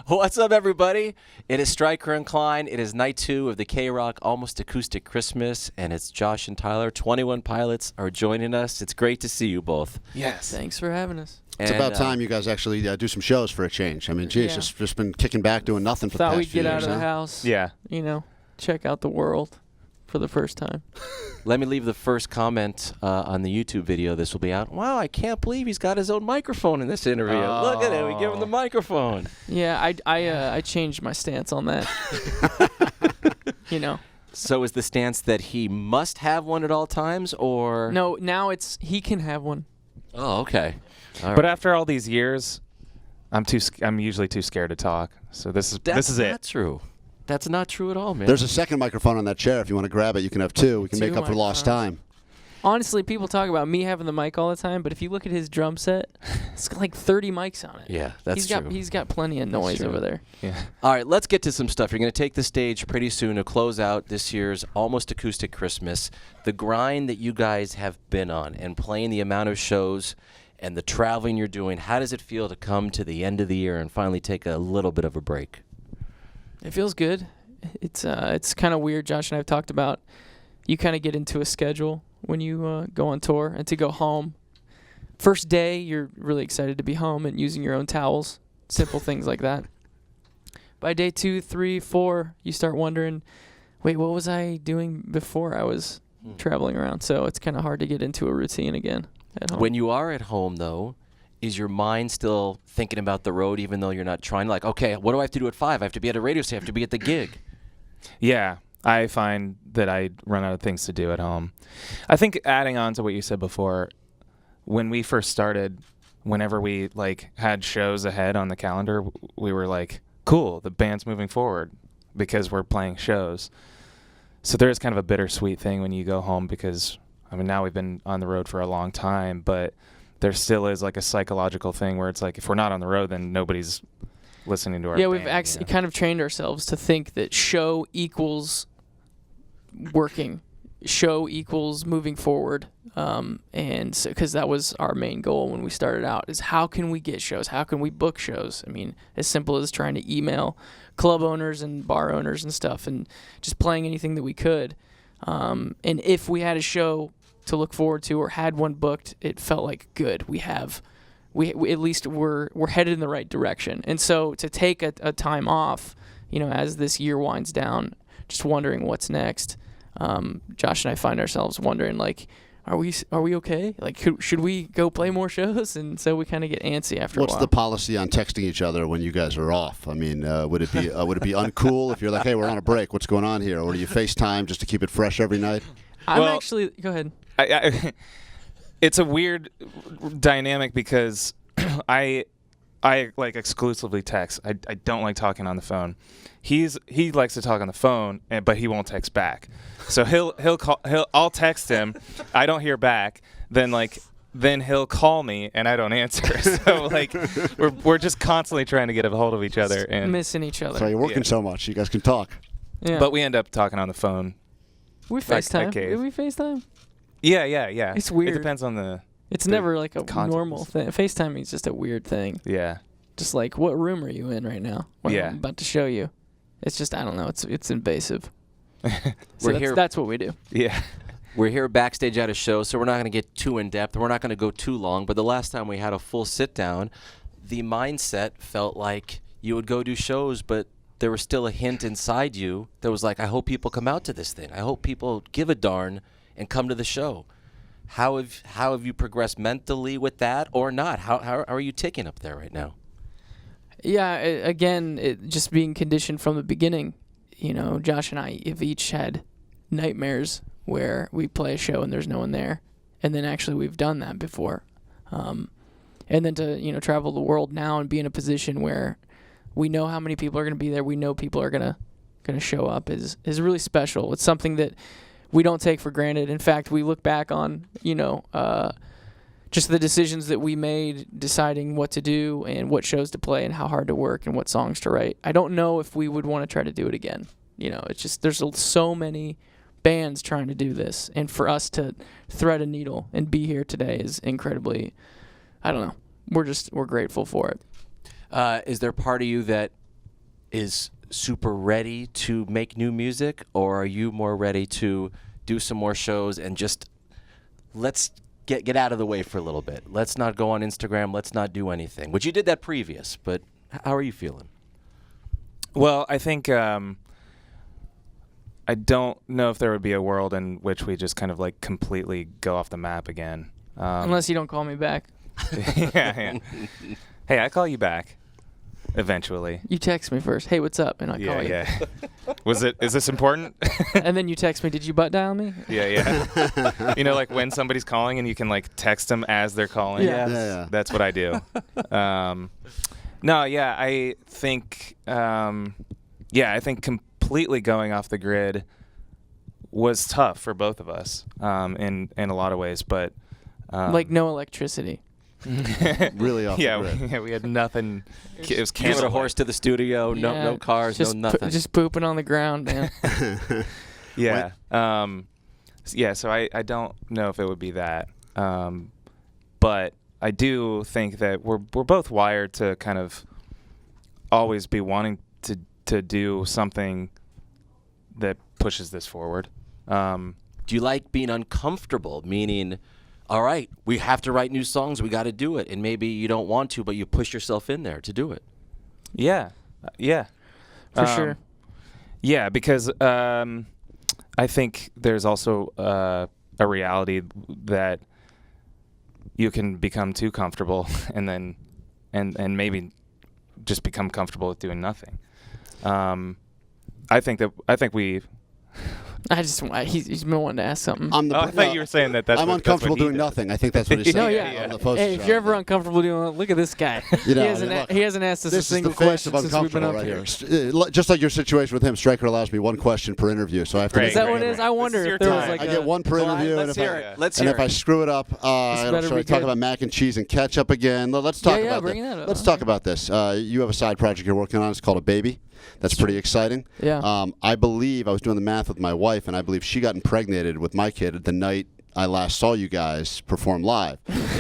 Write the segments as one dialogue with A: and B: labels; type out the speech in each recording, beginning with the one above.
A: What's up, everybody? It is Stryker and Klein. It is night 2 of the KROQ Almost Acoustic Christmas, and it's Josh and Tyler. 21 Pilots are joining us. It's great to see you both.
B: Yes.
C: Thanks for having us.
D: It's about time you guys actually do some shows for a change. I mean, geez, just been kicking back, doing nothing for the past few years.
C: Thought we'd get out of the house.
B: Yeah.
C: You know, check out the world for the first time.
A: Let me leave the first comment on the YouTube video. This will be out. Wow, I can't believe he's got his own microphone in this interview. Look at him. We give him the microphone.
C: Yeah, I changed my stance on that. You know.
A: So is the stance that he must have one at all times, or?
C: No, now it's he can have one.
A: Oh, okay. All
B: But
A: right.
B: after all these years, I'm usually too scared to talk. So this is it.
A: That's not true. That's not true at all, man.
D: There's a second microphone on that chair. If you want to grab it, you can have two. We can make up for lost time.
C: Honestly, people talk about me having the mic all the time, but if you look at his drum set, it's got like 30 mics on it.
A: Yeah, that's true.
C: He's got plenty of noise over there.
B: Yeah.
A: All right, let's get to some stuff. You're going to take the stage pretty soon to close out this year's Almost Acoustic Christmas. The grind that you guys have been on and playing the amount of shows and the traveling you're doing, how does it feel to come to the end of the year and finally take a little bit of a break?
C: It feels good. It's kind of weird. Josh and I have talked about you kind of get into a schedule when you go on tour, and to go home. First day, you're really excited to be home and using your own towels, simple things like that. By day 2, 3, 4, you start wondering, wait, what was I doing before I was traveling around? So it's kind of hard to get into a routine again at home.
A: When you are at home, though, is your mind still thinking about the road even though you're not trying? Like, okay, what do I have to do at 5? I have to be at a radio station. I have to be at the gig.
B: Yeah. I find that I run out of things to do at home. I think adding on to what you said before, when we first started, whenever we had shows ahead on the calendar, we were like, cool, the band's moving forward because we're playing shows. So there is kind of a bittersweet thing when you go home because, I mean, now we've been on the road for a long time, but there still is like a psychological thing where it's like, if we're not on the road, then nobody's listening to our band.
C: We've actually kind of trained ourselves to think that show equals working, show equals moving forward, and so, because that was our main goal when we started out, is how can we get shows, how can we book shows? I mean, as simple as trying to email club owners and bar owners and stuff, and just playing anything that we could, and if we had a show to look forward to or had one booked, it felt like good. We at least we're headed in the right direction. And so to take a time off, as this year winds down, just wondering what's next. Josh and I find ourselves wondering, like, are we okay? Like, should we go play more shows? And so we kind of get antsy after a while.
D: What's the policy on texting each other when you guys are off? I mean, would it be uncool if you're like, hey, we're on a break, what's going on here? Or do you FaceTime just to keep it fresh every night?
C: Go ahead.
B: It's a weird dynamic because I exclusively text. I don't like talking on the phone. He likes to talk on the phone, but he won't text back. So I'll text him. I don't hear back. Then he'll call me and I don't answer. So we're just constantly trying to get a hold of each other and
C: missing each other.
D: So you're working so much, you guys can talk.
C: Yeah.
B: But we end up talking on the phone.
C: We FaceTime. Did we FaceTime?
B: Yeah.
C: It's weird.
B: It depends on the.
C: It's never like a
B: context.
C: normal thing. FaceTiming is just a weird thing.
B: Yeah.
C: Just like, what room are you in right now? What
B: Yeah.
C: I'm about to show you. It's just, I don't know. It's invasive.
A: We're here.
C: That's what we do.
B: Yeah.
A: We're here backstage at a show, so we're not going to get too in-depth. We're not going to go too long. But the last time we had a full sit-down, the mindset felt like you would go do shows, but there was still a hint inside you that was like, I hope people come out to this thing. I hope people give a darn and come to the show. How have you progressed mentally with that or not? How are you ticking up there right now?
C: Yeah, just being conditioned from the beginning. Josh and I have each had nightmares where we play a show and there's no one there. And then actually we've done that before. And then to, travel the world now and be in a position where we know how many people are going to be there. We know people are going to show up is really special. It's something that we don't take for granted. In fact, we look back on, just the decisions that we made, deciding what to do and what shows to play and how hard to work and what songs to write. I don't know if we would want to try to do it again. It's just there's so many bands trying to do this, and for us to thread a needle and be here today is incredibly, I don't know. We're grateful for it.
A: Is there part of you that is super ready to make new music, or are you more ready to do some more shows and just let's get out of the way for a little bit? Let's not go on Instagram. Let's not do anything. Which you did that previous, but how are you feeling?
B: Well, I think I don't know if there would be a world in which we just kind of like completely go off the map again.
C: Unless you don't call me back.
B: yeah. Hey, I call you back eventually.
C: You text me first. Hey, what's up? And I call you.
B: Yeah. Is this important?
C: And then you text me, did you butt dial me?
B: Yeah. You know, like when somebody's calling and you can like text them as they're calling.
C: Yeah.
D: Yeah.
B: That's what I do. No, yeah, I think completely going off the grid was tough for both of us in a lot of ways, but
C: Like no electricity.
D: Really off the grid.
B: We had nothing. It was
A: You rode a horse to the studio, no cars,
C: just
A: no nothing.
C: just pooping on the ground, man.
B: Yeah. So I don't know if it would be that. But I do think that we're both wired to kind of always be wanting to do something that pushes this forward.
A: Do you like being uncomfortable? Meaning, all right, we have to write new songs. We got to do it. And maybe you don't want to, but you push yourself in there to do it.
B: Yeah.
C: For sure.
B: Yeah, because I think there's also a reality that you can become too comfortable and then and maybe just become comfortable with doing nothing. I think we.
C: He's been wanting to ask something.
B: I thought you were saying that.
D: I'm uncomfortable doing nothing. I think that's what he's saying.
C: Yeah.
D: On the poster
C: Hey, if you're ever uncomfortable doing it, look at this guy.
D: You know,
C: he hasn't asked us a
D: this
C: single
D: is the face
C: question
D: of
C: since we've been
D: uncomfortable
C: up
D: right
C: here.
D: here. Just like your situation with him, Stryker allows me one question per interview, so I have to.
B: Great,
C: Is that what it is? I wonder if there was like
D: I get one per interview,
A: Let's hear it.
D: and if I screw it up,
C: better
D: shall
C: be
D: I talk
C: good.
D: about mac and cheese and ketchup again? Let's talk about
C: bring that up.
D: Let's talk about this. You have a side project you're working on. It's called A Baby. That's pretty exciting.
C: Yeah.
D: I believe I was doing the math with my wife, and I believe she got impregnated with my kid the night I last saw you guys perform live.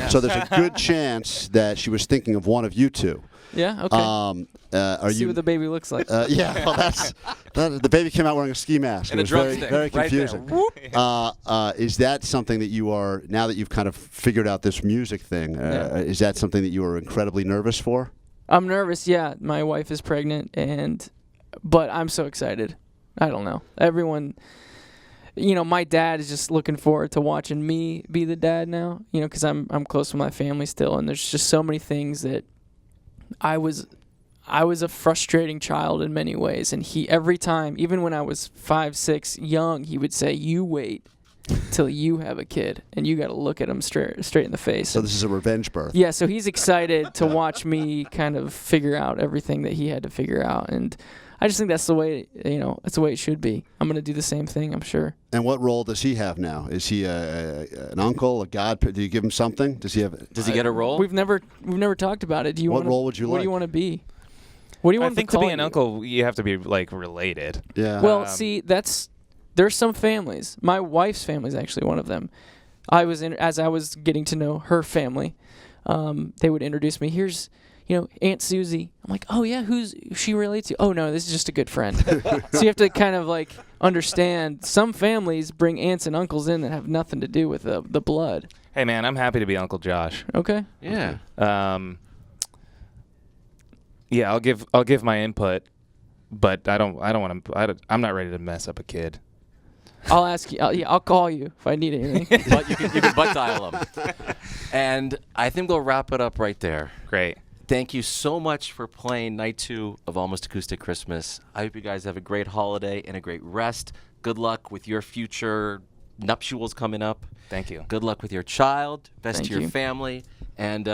D: So there's a good chance that she was thinking of one of you two.
C: Yeah. Okay. See what the baby looks like.
D: Yeah, well, the baby came out wearing a ski mask.
A: And
D: it was
A: a drumstick,
D: very
A: right
D: confusing.
A: there.
D: Is that something that you are, now that you've kind of figured out this music thing, is that something that you are incredibly nervous for?
C: I'm nervous. Yeah, my wife is pregnant, but I'm so excited. I don't know. Everyone, my dad is just looking forward to watching me be the dad now. Because I'm close with my family still, and there's just so many things that I was a frustrating child in many ways, and he every time, even when I was 5, 6, young, he would say, "You wait till you have a kid, and you got to look at him straight in the face."
D: So this is a revenge birth.
C: Yeah, so he's excited to watch me kind of figure out everything that he had to figure out, and I just think that's the way, that's the way it should be. I'm going to do the same thing, I'm sure.
D: And what role does he have now? Is he an uncle, a god? Do you give him something? Does he
A: get a role?
C: We've never talked about it.
D: What role would you like?
C: What do you want to be? What do you want
B: I think
C: to
B: to be
C: call
B: an
C: you?
B: uncle, you have to be like related.
D: Yeah.
C: Well, see, there's some families. My wife's family is actually one of them. As I was getting to know her family, they would introduce me. Here's, Aunt Susie. I'm like, oh yeah, who's she related to? Oh no, this is just a good friend. So you have to kind of like understand. Some families bring aunts and uncles in that have nothing to do with the blood.
B: Hey man, I'm happy to be Uncle Josh.
C: Okay.
A: Yeah.
B: Yeah, I'll give my input, but I don't want to. I'm not ready to mess up a kid.
C: I'll ask you. I'll call you if I need anything.
A: But you can butt dial them. And I think we'll wrap it up right there.
B: Great.
A: Thank you so much for playing night 2 of Almost Acoustic Christmas. I hope you guys have a great holiday and a great rest. Good luck with your future nuptials coming up.
B: Thank you.
A: Good luck with your child. Best
C: Thank
A: to your
C: you.
A: family. And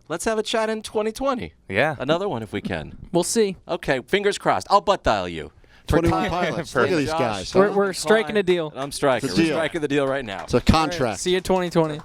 A: let's have a chat in 2020.
B: Yeah.
A: Another one if we can.
C: We'll see.
A: Okay, fingers crossed. I'll butt dial you.
D: 21 Pilots. Look at these guys.
C: We're striking a deal.
A: I'm Stryker.
D: It's a
A: We're
D: deal.
A: striking the deal right now.
D: It's a contract.
C: See you 2020.